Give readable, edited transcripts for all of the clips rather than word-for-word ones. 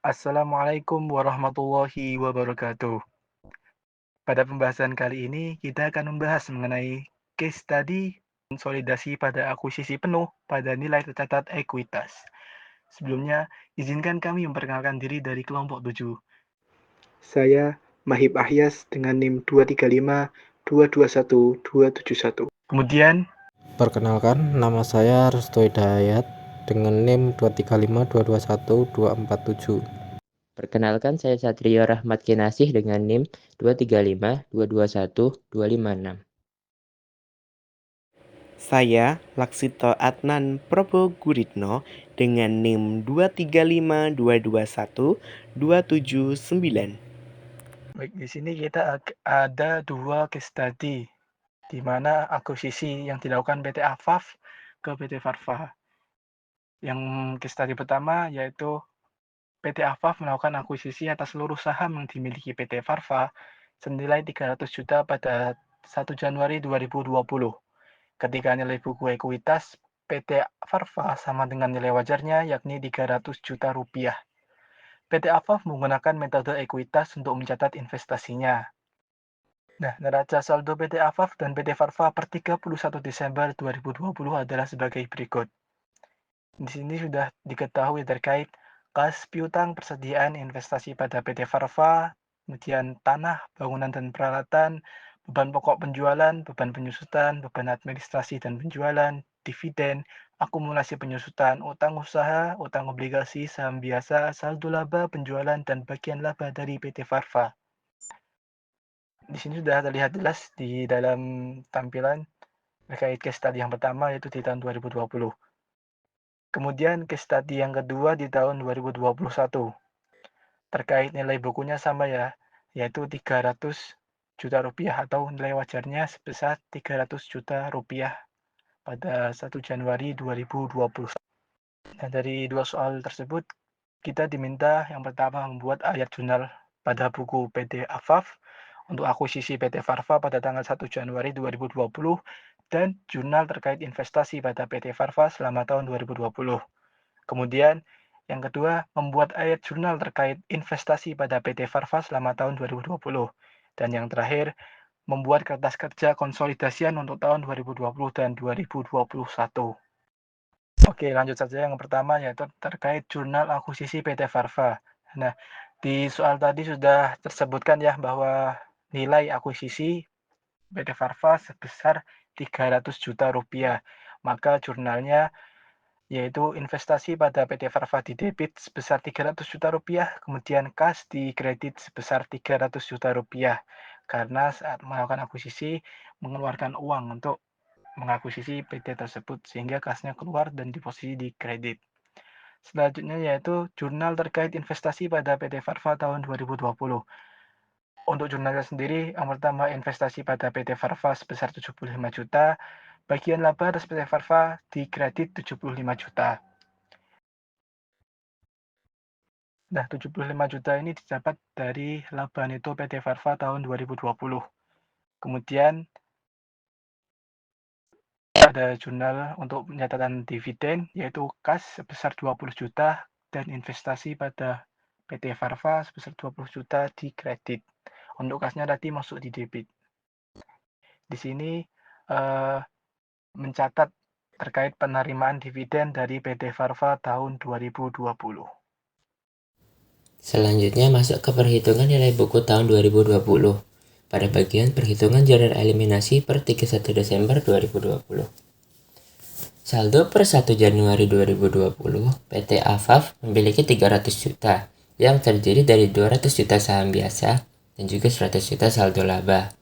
Assalamualaikum warahmatullahi wabarakatuh. Pada pembahasan kali ini, kita akan membahas mengenai case study konsolidasi pada akuisisi penuh pada nilai tercatat ekuitas. Sebelumnya, izinkan kami memperkenalkan diri dari kelompok 7. Saya Mahib Ahyas dengan NIM 235221271. Kemudian, Perkenalkan, nama saya Resto Hidayat dengan NIM 235221247. Perkenalkan, saya Satrio Rahmat Kinasih dengan NIM 235221256. Saya Laksito Adnan Probo Guritno dengan NIM 235221279. baik, di sini kita ada dua case study di mana akuisisi yang dilakukan PT Afaf ke PT Farfa. Yang case study pertama yaitu PT Afaf melakukan akuisisi atas seluruh saham yang dimiliki PT Farfa senilai 300 juta pada 1 Januari 2020. Ketika nilai buku ekuitas PT Farfa sama dengan nilai wajarnya yakni 300 juta rupiah. PT Afaf menggunakan metode ekuitas untuk mencatat investasinya. Nah, neraca saldo PT Afaf dan PT Farfa per 31 Desember 2020 adalah sebagai berikut. Di sini sudah diketahui terkait kas piutang persediaan investasi pada PT Farfa, kemudian tanah, bangunan dan peralatan, beban pokok penjualan, beban penyusutan, beban administrasi dan penjualan, dividen, akumulasi penyusutan, utang usaha, utang obligasi, saham biasa, saldo laba, penjualan, dan bagian laba dari PT Farfa. Di sini sudah terlihat jelas di dalam tampilan terkait case study yang pertama yaitu di tahun 2020. Kemudian case study yang kedua di tahun 2021. Terkait nilai bukunya sama ya, yaitu 300 juta rupiah atau nilai wajarnya sebesar 300 juta rupiah pada 1 Januari 2021. Nah, dari dua soal tersebut, kita diminta yang pertama membuat ayat jurnal pada buku PT Afaf untuk akuisisi PT Farfa pada tanggal 1 Januari 2020 dan jurnal terkait investasi pada PT Farfa selama tahun 2020. Kemudian, yang kedua, membuat ayat jurnal terkait investasi pada PT Farfa selama tahun 2020. Dan yang terakhir, membuat kertas kerja konsolidasian untuk tahun 2020 dan 2021. Oke, lanjut saja yang pertama yaitu terkait jurnal akuisisi PT Farfa. Nah, di soal tadi sudah tersebutkan ya bahwa nilai akuisisi PT Farfa sebesar 300 juta rupiah. Maka jurnalnya yaitu investasi pada PT Farfa di debit sebesar 300 juta rupiah, kemudian kas di kredit sebesar 300 juta rupiah. Karena saat melakukan akuisisi mengeluarkan uang untuk mengakuisisi PT tersebut sehingga kasnya keluar dan diposisi di kredit. Selanjutnya yaitu jurnal terkait investasi pada PT Farfa tahun 2020. Untuk jurnalnya sendiri, yang pertama investasi pada PT Farfa sebesar 75 juta, bagian laba atas PT Farfa di kredit 75 juta. Nah, 75 juta ini didapat dari laba neto PT Farfa tahun 2020. Kemudian ada jurnal untuk pencatatan dividen yaitu kas sebesar 20 juta dan investasi pada PT Farfa sebesar 20 juta di kredit. Untuk kasnya tadi masuk di debit. Di sini mencatat terkait penerimaan dividen dari PT Farfa tahun 2020. Selanjutnya masuk ke perhitungan nilai buku tahun 2020. Pada bagian perhitungan jurnal eliminasi per 31 Desember 2020. Saldo per 1 Januari 2020, PT Afaf memiliki 300 juta yang terdiri dari 200 juta saham biasa dan juga 100 juta saldo laba.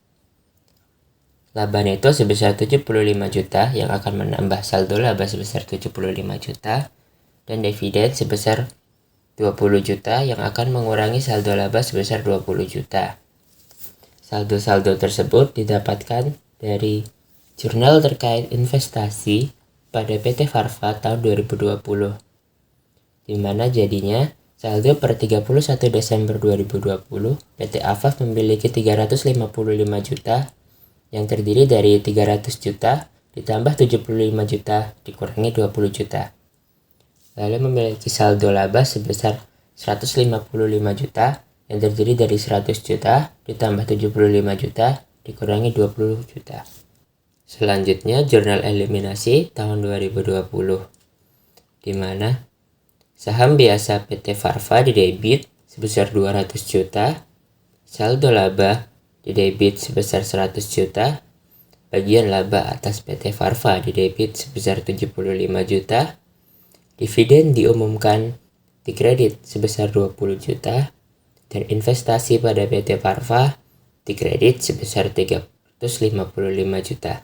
Laba neto sebesar 75 juta yang akan menambah saldo laba sebesar 75 juta dan dividen sebesar 20 juta yang akan mengurangi saldo laba sebesar 20 juta. Saldo-saldo tersebut didapatkan dari jurnal terkait investasi pada PT Farfa tahun 2020, di mana jadinya saldo per 31 Desember 2020 PT Afaf memiliki 355 juta yang terdiri dari 300 juta ditambah 75 juta dikurangi 20 juta. Lalu memiliki saldo laba sebesar 155 juta yang terdiri dari 100 juta ditambah 75 juta dikurangi 20 juta. Selanjutnya jurnal eliminasi tahun 2020, di mana saham biasa PT Farva didebit sebesar 200 juta, saldo laba didebit sebesar 100 juta, bagian laba atas PT Farva didebit sebesar 75 juta, dividen diumumkan dikredit sebesar 20 juta, dan investasi pada PT Farva dikredit sebesar 355 juta.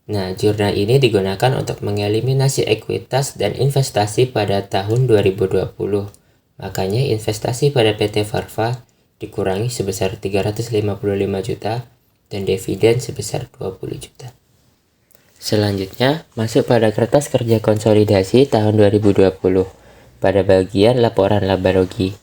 Nah, jurnal ini digunakan untuk mengeliminasi ekuitas dan investasi pada tahun 2020. Makanya investasi pada PT Farva dikurangi sebesar 355 juta dan dividen sebesar 20 juta. Selanjutnya, masuk pada kertas kerja konsolidasi tahun 2020 pada bagian laporan laba rugi.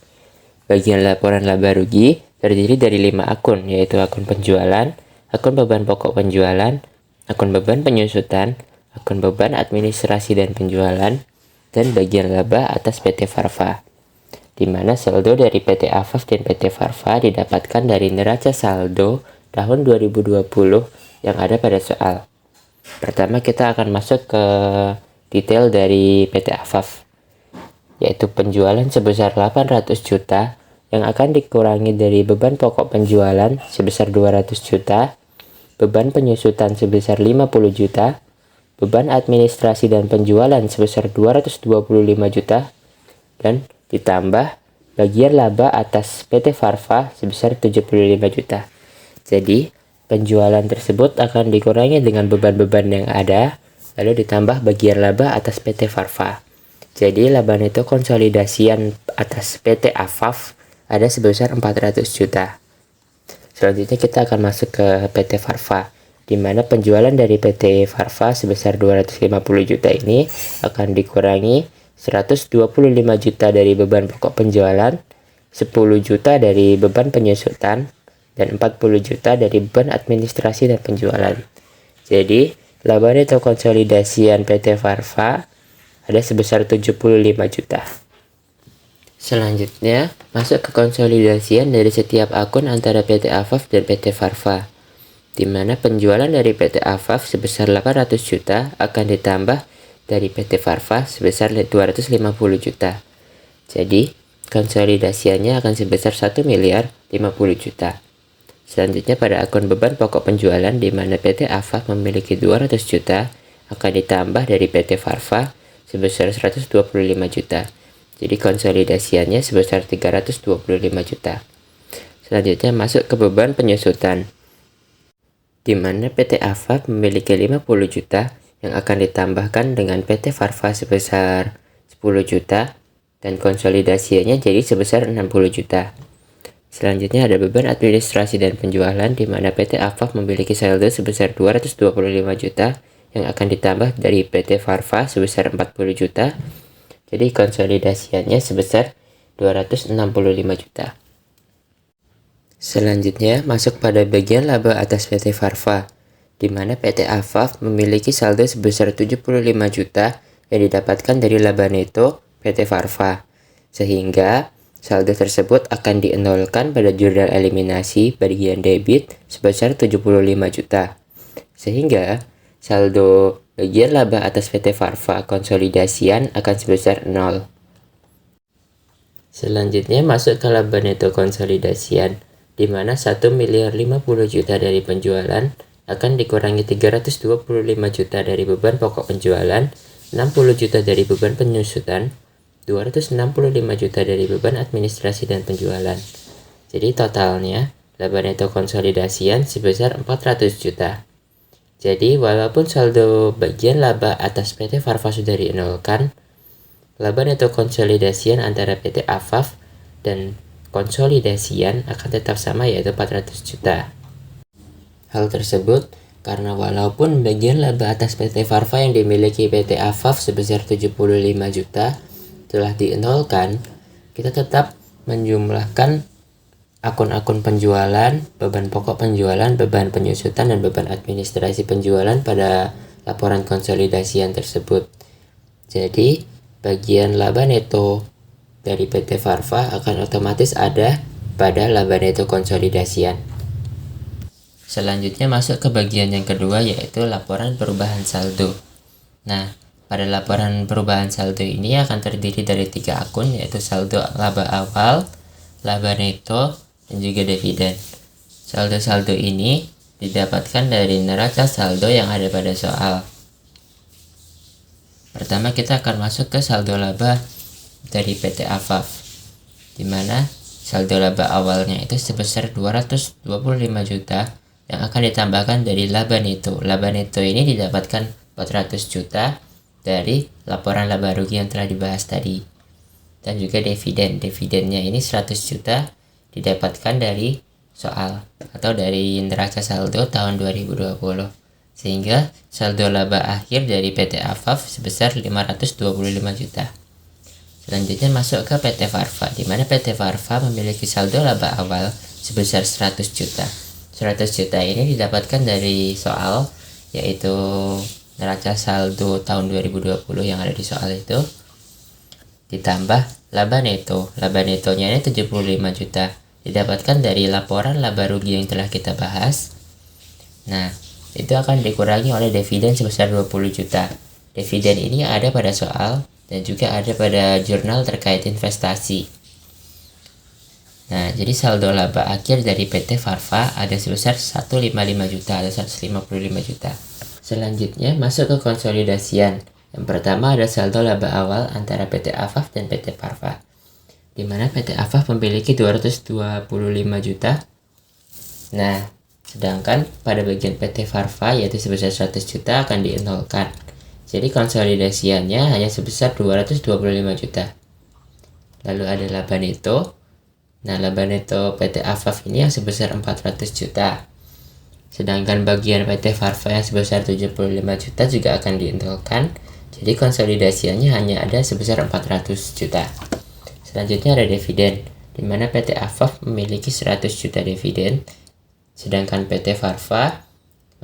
Bagian laporan laba rugi terdiri dari 5 akun, yaitu akun penjualan, akun beban pokok penjualan, akun beban penyusutan, akun beban administrasi dan penjualan, dan bagian laba atas PT Farva, di mana saldo dari PT Afaf dan PT Farva didapatkan dari neraca saldo tahun 2020 yang ada pada soal. Pertama kita akan masuk ke detail dari PT Afaf, yaitu penjualan sebesar 800 juta yang akan dikurangi dari beban pokok penjualan sebesar 200 juta, beban penyusutan sebesar 50 juta, beban administrasi dan penjualan sebesar 225 juta, dan ditambah bagian laba atas PT Farva sebesar 75 juta. Jadi, penjualan tersebut akan dikurangi dengan beban-beban yang ada, lalu ditambah bagian laba atas PT Farva. Jadi, laba neto konsolidasian atas PT Afaf ada sebesar 400 juta. Selanjutnya kita akan masuk ke PT Farva, di mana penjualan dari PT Farva sebesar 250 juta ini akan dikurangi 125 juta dari beban pokok penjualan, 10 juta dari beban penyusutan, dan 40 juta dari beban administrasi dan penjualan. Jadi, laba neto konsolidasian PT Farva ada sebesar 75 juta. Selanjutnya, masuk ke konsolidasian dari setiap akun antara PT Afaf dan PT Farva, di mana penjualan dari PT Afaf sebesar 800 juta akan ditambah dari PT Farva sebesar 250 juta. Jadi, konsolidasiannya akan sebesar 1 miliar 50 juta. Selanjutnya pada akun beban pokok penjualan di mana PT Afaf memiliki 200 juta akan ditambah dari PT Farva sebesar 125 juta. Jadi konsolidasiannya sebesar 325 juta. Selanjutnya masuk ke beban penyusutan, di mana PT Afaf memiliki 50 juta yang akan ditambahkan dengan PT Farva sebesar 10 juta dan konsolidasinya jadi sebesar 60 juta. Selanjutnya ada beban administrasi dan penjualan di mana PT Afaf memiliki saldo sebesar 225 juta yang akan ditambah dari PT Farva sebesar 40 juta. Jadi konsolidasiannya sebesar 265 juta. Selanjutnya masuk pada bagian laba atas PT Farva, di mana PT Afaf memiliki saldo sebesar 75 juta yang didapatkan dari laba neto PT Farva, sehingga saldo tersebut akan dienolkan pada jurnal eliminasi bagian debit sebesar 75 juta. Sehingga saldo bagian laba atas PT Farva konsolidasian akan sebesar 0. Selanjutnya masuk ke laba neto konsolidasian, di mana 1 miliar 50 juta dari penjualan akan dikurangi 325 juta dari beban pokok penjualan, 60 juta dari beban penyusutan, 265 juta dari beban administrasi dan penjualan. Jadi totalnya laba neto konsolidasian sebesar 400 juta. Jadi walaupun saldo bagian laba atas PT Farva sudah dienolkan, laba neto konsolidasian antara PT Afaf dan konsolidasian akan tetap sama, yaitu 400 juta. Hal tersebut karena walaupun bagian laba atas PT Farva yang dimiliki PT Afaf sebesar 75 juta telah dienolkan, kita tetap menjumlahkan akun-akun penjualan, beban pokok penjualan, beban penyusutan, dan beban administrasi penjualan pada laporan konsolidasian tersebut. Jadi, bagian laba neto dari PT Farva akan otomatis ada pada laba neto konsolidasian. Selanjutnya masuk ke bagian yang kedua, yaitu laporan perubahan saldo. Nah, pada laporan perubahan saldo ini akan terdiri dari 3 akun, yaitu saldo laba awal, laba neto, dan juga dividen. Saldo-saldo ini didapatkan dari neraca saldo yang ada pada soal. Pertama kita akan masuk ke saldo laba dari PT AFAF, di mana saldo laba awalnya itu sebesar 225 juta yang akan ditambahkan dari laba neto. Laba neto ini didapatkan 400 juta dari laporan laba rugi yang telah dibahas tadi. Dan juga dividen. Dividennya ini 100 juta didapatkan dari soal atau dari neraca saldo tahun 2020. Sehingga saldo laba akhir dari PT AFAF sebesar 525 juta. Selanjutnya masuk ke PT Farva, di mana PT Farva memiliki saldo laba awal sebesar 100 juta. 100 juta ini didapatkan dari soal, yaitu neraca saldo tahun 2020 yang ada di soal itu, ditambah laba neto. Laba netonya ini 75 juta, didapatkan dari laporan laba rugi yang telah kita bahas. Nah, itu akan dikurangi oleh dividen sebesar 20 juta. Dividen ini ada pada soal dan juga ada pada jurnal terkait investasi. Nah, jadi saldo laba akhir dari PT Farva ada sebesar 155 juta atau 155 juta. Selanjutnya masuk ke konsolidasian. Yang pertama ada saldo laba awal antara PT AFAF dan PT Farva, di mana PT AFAF memiliki 225 juta. Nah, sedangkan pada bagian PT Farva yaitu sebesar 100 juta akan dienolkan. Jadi konsolidasiannya hanya sebesar 225 juta. Lalu ada laba neto. Nah, laba neto PT AFAF ini yang sebesar 400 juta. Sedangkan bagian PT Farva yang sebesar 75 juta juga akan dienolkan. Jadi konsolidasiannya hanya ada sebesar 400 juta. Selanjutnya ada dividen, di mana PT AFAF memiliki 100 juta dividen, sedangkan PT Farva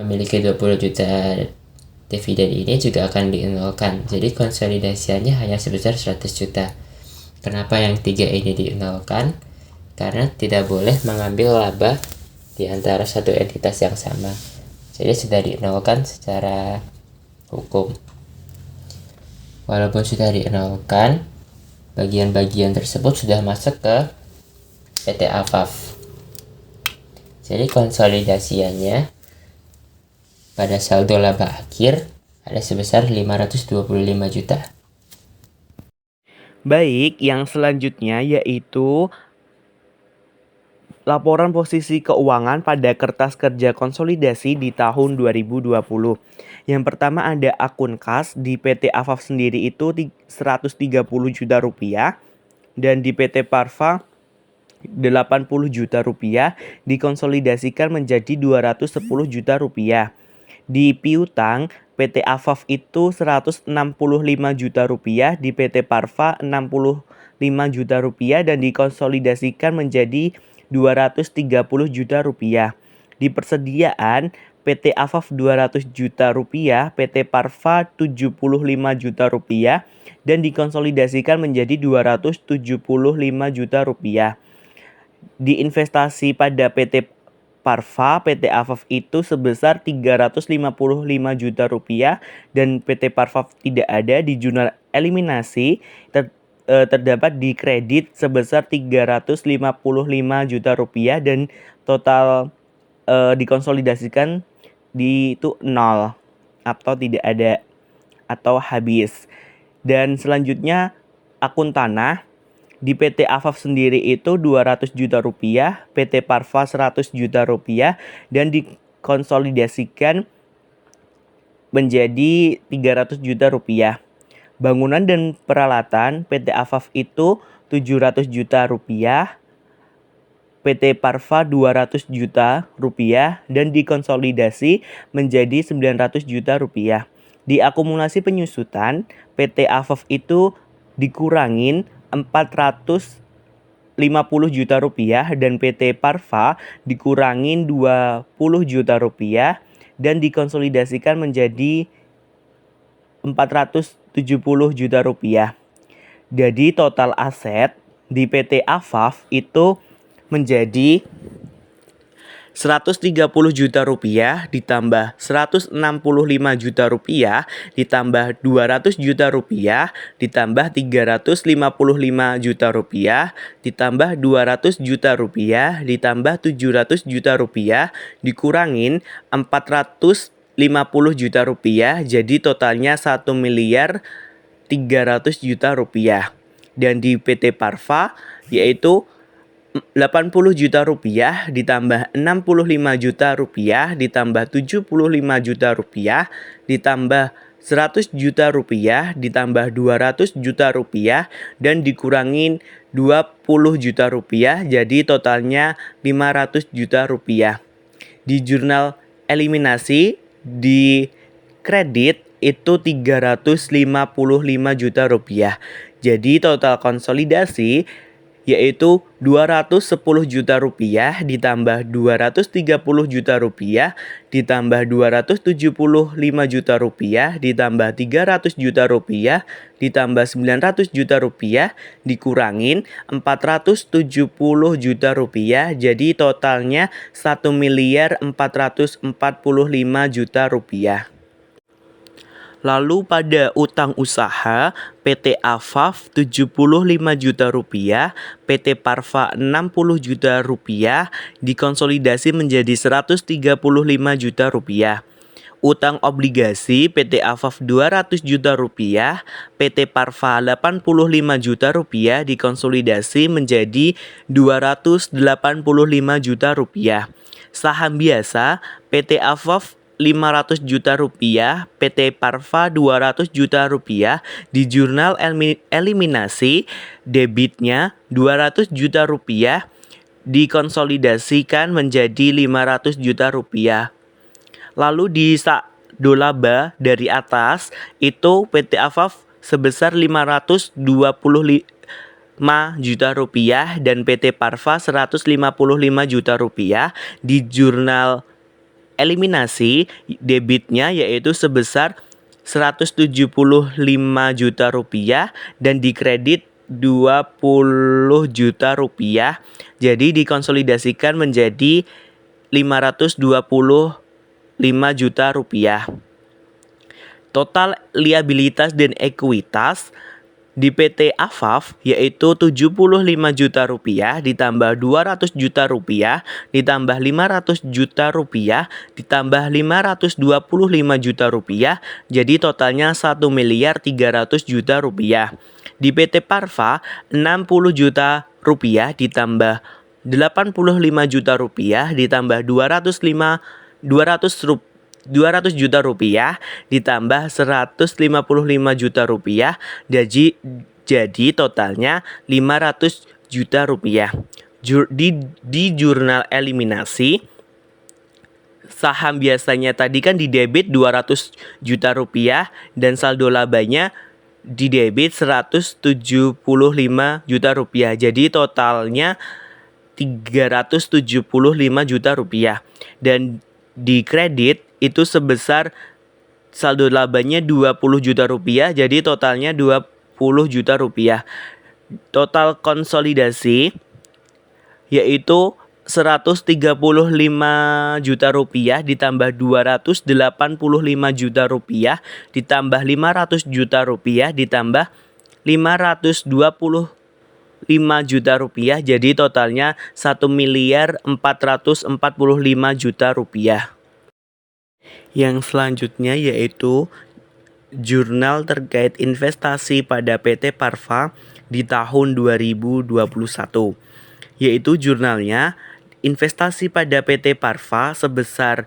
memiliki 20 juta dividen ini juga akan dienolkan. Jadi konsolidasiannya hanya sebesar 100 juta. Kenapa yang 3 ini dienolkan? Karena tidak boleh mengambil laba di antara satu entitas yang sama. Jadi sudah dienolkan secara hukum. Walaupun sudah dienolkan, bagian-bagian tersebut sudah masuk ke PT AFAF. Jadi konsolidasiannya pada saldo laba akhir ada sebesar 525 juta. Baik, yang selanjutnya yaitu laporan posisi keuangan pada kertas kerja konsolidasi di tahun 2020. Yang pertama ada akun kas di PT AFAF sendiri itu 130 juta rupiah dan di PT Farva 80 juta rupiah dikonsolidasikan menjadi 210 juta rupiah. Di piutang PT AFAF itu 165 juta rupiah, di PT Farva 65 juta rupiah dan dikonsolidasikan menjadi 230 juta rupiah. Di persediaan PT AFAF 200 juta rupiah, PT Farva 75 juta rupiah dan dikonsolidasikan menjadi 275 juta rupiah. Di investasi pada PT Farva, PT AFAF itu sebesar 355 juta rupiah dan PT Farva tidak ada di jurnal eliminasi. Terdapat di kredit sebesar 355 juta rupiah dan total dikonsolidasikan di itu 0 atau tidak ada atau habis. Dan selanjutnya akun tanah di PT AFAF sendiri itu 200 juta rupiah, PT Farva 100 juta rupiah dan dikonsolidasikan menjadi 300 juta rupiah. Bangunan dan peralatan PT AFAF itu 700 juta rupiah, PT Farva 200 juta rupiah dan dikonsolidasi menjadi 900 juta rupiah. Di akumulasi penyusutan, PT AFAF itu dikurangin 450 juta rupiah dan PT Farva dikurangin 20 juta rupiah dan dikonsolidasikan menjadi 470 juta rupiah. Jadi total aset di PT Afaf itu menjadi 130 juta rupiah ditambah 165 juta rupiah ditambah 200 juta rupiah ditambah 355 juta rupiah ditambah 200 juta rupiah ditambah 700 juta rupiah dikurangin 450 juta rupiah, jadi totalnya 1 miliar 300 juta rupiah. Dan di PT Parfa yaitu 80 juta rupiah ditambah 65 juta rupiah ditambah 75 juta rupiah ditambah 100 juta rupiah ditambah 200 juta rupiah dan dikurangin 20 juta rupiah, jadi totalnya 500 juta rupiah. Di jurnal eliminasi di kredit itu 355 juta rupiah. Jadi total konsolidasi yaitu 210 juta rupiah ditambah 230 juta rupiah ditambah 275 juta rupiah ditambah 300 juta rupiah ditambah 900 juta rupiah dikurangin 470 juta rupiah, jadi totalnya 1 miliar 445 juta rupiah. Lalu pada utang usaha, PT Afaf 75 juta rupiah, PT Parfa 60 juta rupiah, dikonsolidasi menjadi 135 juta rupiah. Utang obligasi PT Afaf 200 juta rupiah, PT Parfa 85 juta rupiah, dikonsolidasi menjadi 285 juta rupiah. Saham biasa PT Afaf 500 juta rupiah, PT Parfa 200 juta rupiah. Di jurnal eliminasi debitnya 200 juta rupiah dikonsolidasikan menjadi 500 juta rupiah. Lalu di saldo laba dari atas itu PT Afaf sebesar 525 juta rupiah dan PT Parfa 155 juta rupiah. Di jurnal eliminasi debitnya yaitu sebesar 175 juta rupiah dan di kredit 20 juta rupiah, jadi dikonsolidasikan menjadi 525 juta rupiah. Total liabilitas dan ekuitas di PT Afaf yaitu 75 juta rupiah ditambah 200 juta rupiah ditambah 500 juta rupiah ditambah 525 juta rupiah, jadi totalnya 1 miliar 300 juta rupiah. Di PT Parfa 60 juta rupiah ditambah 85 juta rupiah ditambah 200 juta rupiah ditambah 155 juta rupiah, jadi totalnya 500 juta rupiah. Di jurnal eliminasi saham biasanya tadi kan di debit 200 juta rupiah dan saldo labanya di debit 175 juta rupiah, jadi totalnya 375 juta rupiah. Dan di kredit itu sebesar saldo labanya 20 juta rupiah, jadi totalnya 20 juta rupiah. Total konsolidasi yaitu 135 juta rupiah ditambah 285 juta rupiah ditambah 500 juta rupiah ditambah 525 juta rupiah, jadi totalnya 1 miliar 445 juta rupiah. Yang selanjutnya yaitu jurnal terkait investasi pada PT Parfa di tahun 2021, yaitu jurnalnya investasi pada PT Parfa sebesar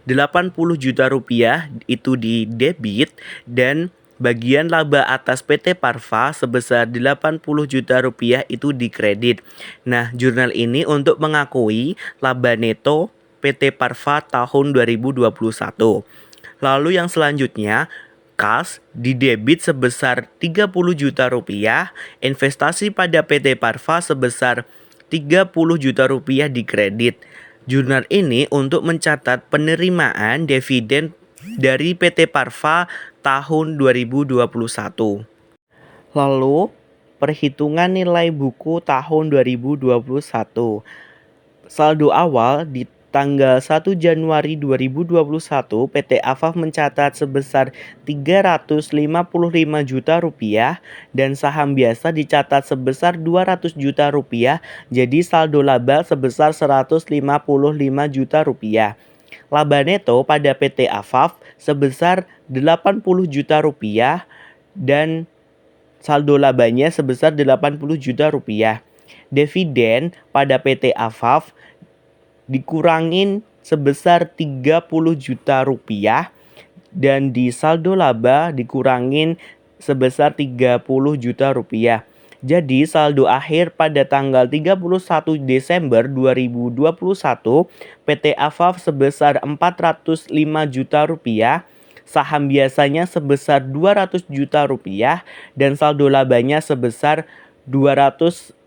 80 juta rupiah itu di debit dan bagian laba atas PT Parfa sebesar 80 juta rupiah itu di kredit. Nah, jurnal ini untuk mengakui laba neto PT Parfa tahun 2021. Lalu yang selanjutnya, kas di debit sebesar 30 juta rupiah, investasi pada PT Parfa sebesar 30 juta rupiah di kredit. Jurnal ini untuk mencatat penerimaan dividen dari PT Parfa tahun 2021. Lalu perhitungan nilai buku tahun 2021. Saldo awal di tanggal 1 Januari 2021, PT Afaf mencatat sebesar 355 juta rupiah dan saham biasa dicatat sebesar 200 juta rupiah, jadi saldo laba sebesar 155 juta rupiah. Laba neto pada PT Afaf sebesar 80 juta rupiah dan saldo labanya sebesar 80 juta rupiah. Dividen pada PT Afaf dikurangin sebesar 30 juta rupiah dan di saldo laba dikurangin sebesar 30 juta rupiah. Jadi saldo akhir pada tanggal 31 Desember 2021 PT Afaf sebesar 405 juta rupiah, saham biasanya sebesar 200 juta rupiah dan saldo labanya sebesar 205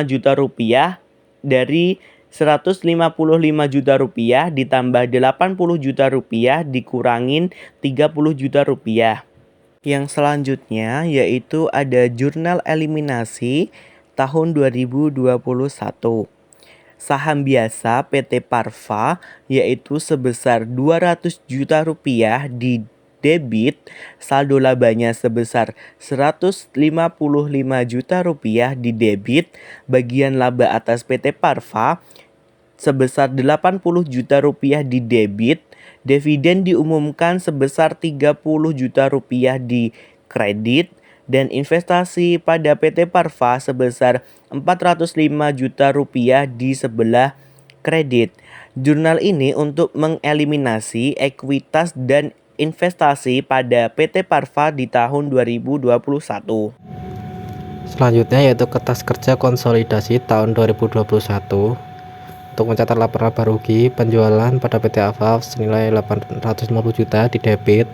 juta rupiah. Dari 155 juta rupiah ditambah 80 juta rupiah dikurangin 30 juta rupiah. Yang selanjutnya yaitu ada jurnal eliminasi tahun 2021. Saham biasa PT Parva yaitu sebesar 200 juta rupiah di debit, saldo labanya sebesar 155 juta rupiah di debit, bagian laba atas PT Parva sebesar 80 juta rupiah di debit, dividen diumumkan sebesar 30 juta rupiah di kredit, dan investasi pada PT Parva sebesar 405 juta rupiah di sebelah kredit. Jurnal ini untuk mengeliminasi ekuitas dan investasi pada PT Parva di tahun 2021. Selanjutnya yaitu kertas kerja konsolidasi tahun 2021. Untuk mencatat laporan laba rugi penjualan pada PT Afaf senilai 850 juta di debit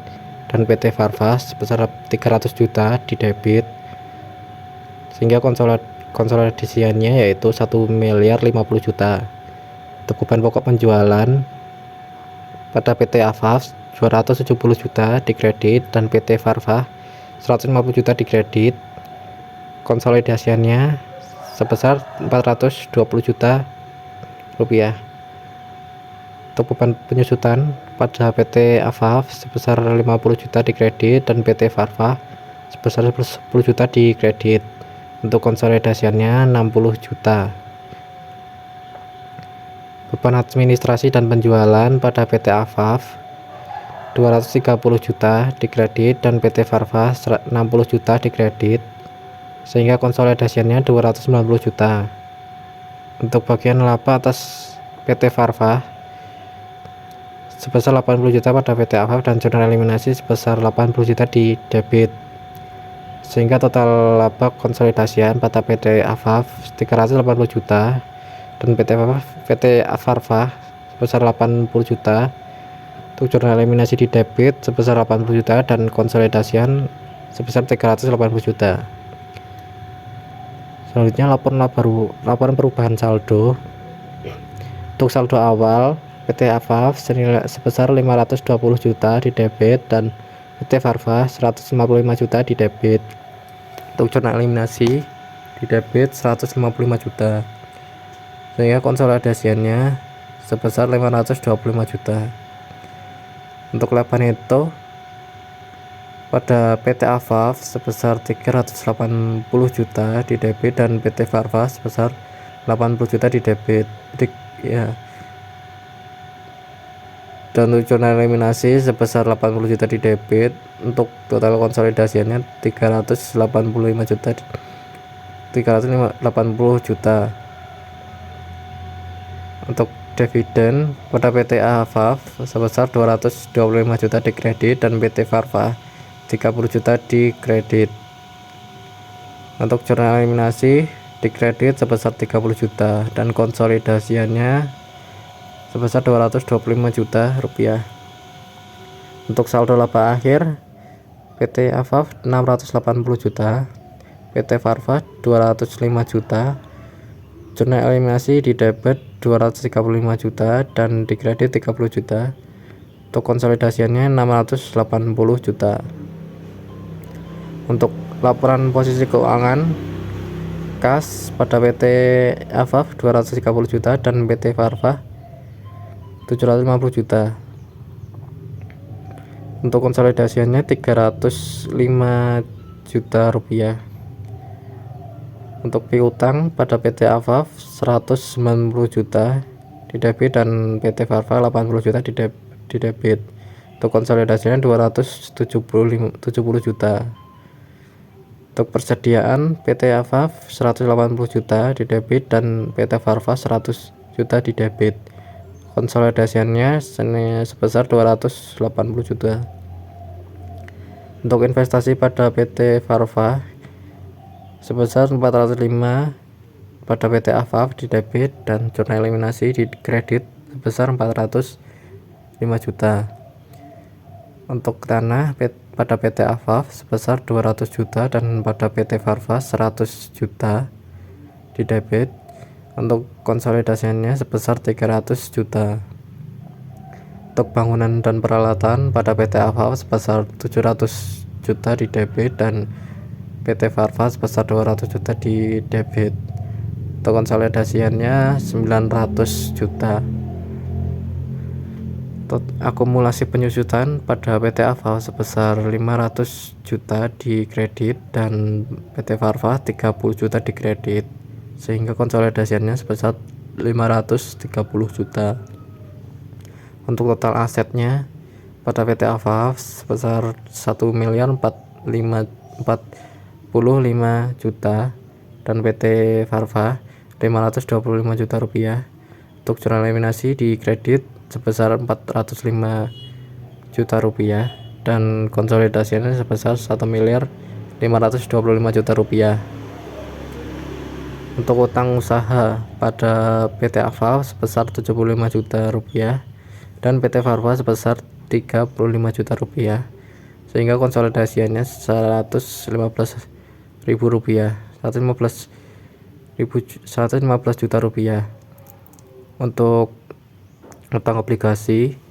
dan PT Farva sebesar 300 juta di debit, sehingga konsolidasiannya yaitu 1 miliar 50 juta. Untuk beban pokok penjualan pada PT Afaf 270 juta di kredit dan PT Farva 150 juta di kredit. Konsolidasiannya sebesar 420 juta rupiah. Untuk beban penyusutan pada PT Afaf sebesar 50 juta di kredit dan PT Farva sebesar 10 juta di kredit. Untuk konsolidasiannya 60 juta. Beban administrasi dan penjualan pada PT Afaf 230 juta di kredit dan PT Farva 60 juta di kredit, sehingga konsolidasiannya 290 juta. Untuk bagian laba atas PT Farva sebesar 80 juta pada PT Afaf dan jurnal eliminasi sebesar 80 juta di debit, sehingga total laba konsolidasian pada PT Afaf 380 juta dan PT Farva sebesar 80 juta. Untuk jurnal eliminasi di debit sebesar 80 juta dan konsolidasian sebesar 380 juta. Selanjutnya laporan perubahan saldo. Untuk saldo awal PT Afaf senilai sebesar 520 juta di debit dan PT Farva 155 juta di debit. Untuk jurnal eliminasi di debit 155 juta, sehingga konsolidasiannya sebesar 525 juta. Untuk laba neto pada PT Afaf sebesar 380 juta di debit dan PT Farva sebesar 80 juta di debit. Dan untuk jurnal eliminasi sebesar 80 juta di debit. Untuk total konsolidasiannya 380 juta. Untuk dividen pada PT Afaf sebesar 225 juta di kredit dan PT Farva 30 juta di kredit. Untuk jurnal eliminasi di kredit sebesar 30 juta dan konsolidasiannya sebesar 225 juta rupiah. Untuk saldo laba akhir PT Afaf 680 juta, PT Farva 205 juta, jurnal eliminasi di debit 235 juta dan di kredit 30 juta. Untuk konsolidasiannya 680 juta. Untuk laporan posisi keuangan kas pada PT Afaf 230 juta dan PT Farfa 750 juta. Untuk konsolidasiannya 305 juta rupiah. Untuk piutang pada PT Afaf 190 juta di debit dan PT Farfa 80 juta di debit. Untuk konsolidasinya 270 juta. Untuk persediaan PT Afaf 180 juta di debit dan PT Farfa 100 juta di debit. Konsolidasiannya sebesar 280 juta. Untuk investasi pada PT Farfa sebesar 405 pada PT Afaf di debit dan zona eliminasi di kredit sebesar 405 juta. Untuk tanah pada PT Afaf sebesar 200 juta dan pada PT Farfa 100 juta di debit. Untuk konsolidasinya sebesar 300 juta. Untuk bangunan dan peralatan pada PT Afaf sebesar 700 juta di debit dan PT Farfa sebesar 200 juta di debit. Untuk konsolidasiannya 900 juta. Untuk akumulasi penyusutan pada PT Afaf sebesar 500 juta di kredit dan PT Farfa 30 juta di kredit, sehingga konsolidasiannya sebesar 530 juta. Untuk total asetnya pada PT Afaf sebesar 1.045 juta dan PT Farfa 525 juta rupiah. Untuk zona eliminasi di kredit sebesar 405 juta rupiah dan konsolidasinya sebesar 1.525 juta rupiah. Untuk utang usaha pada PT Afaf sebesar 75 juta rupiah dan PT Farfa sebesar 35 juta rupiah, sehingga konsolidasiannya 115 juta rupiah. Untuk utang obligasi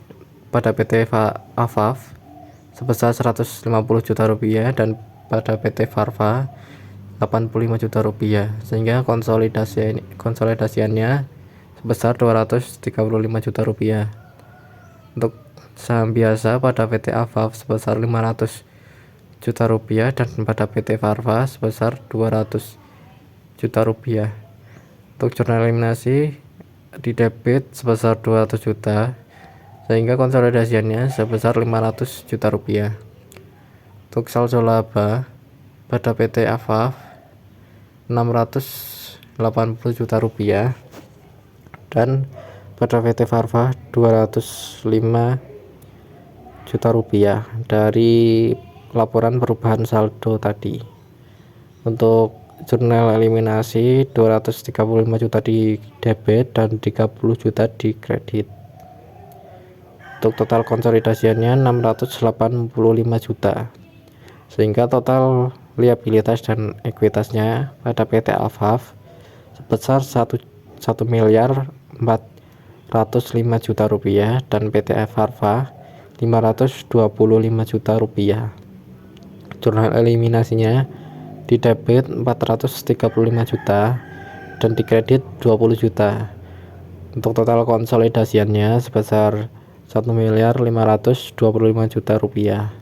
pada PT Afaf sebesar 150 juta rupiah dan pada PT Farfa 85 juta rupiah, sehingga konsolidasiannya sebesar 235 juta rupiah. Untuk saham biasa pada PT Afaf sebesar 500 juta rupiah dan pada PT Farfa sebesar 200 juta rupiah. Untuk zona eliminasi di debit sebesar 200 juta, sehingga konsolidasiannya sebesar 500 juta rupiah. Untuk saldo laba pada PT Afaf 680 juta rupiah dan pada PT Farfa 205 juta rupiah dari laporan perubahan saldo tadi. Untuk jurnal eliminasi 235 juta di debit dan 30 juta di kredit. Untuk total konsolidasiannya 685 juta, sehingga total liabilitas dan ekuitasnya pada PT Afaf sebesar 1.405 juta rupiah dan PT Farfa 525 juta rupiah. Jurnal eliminasinya di debit 435 juta dan di kredit 20 juta. Untuk total konsolidasiannya sebesar 1.525 juta rupiah.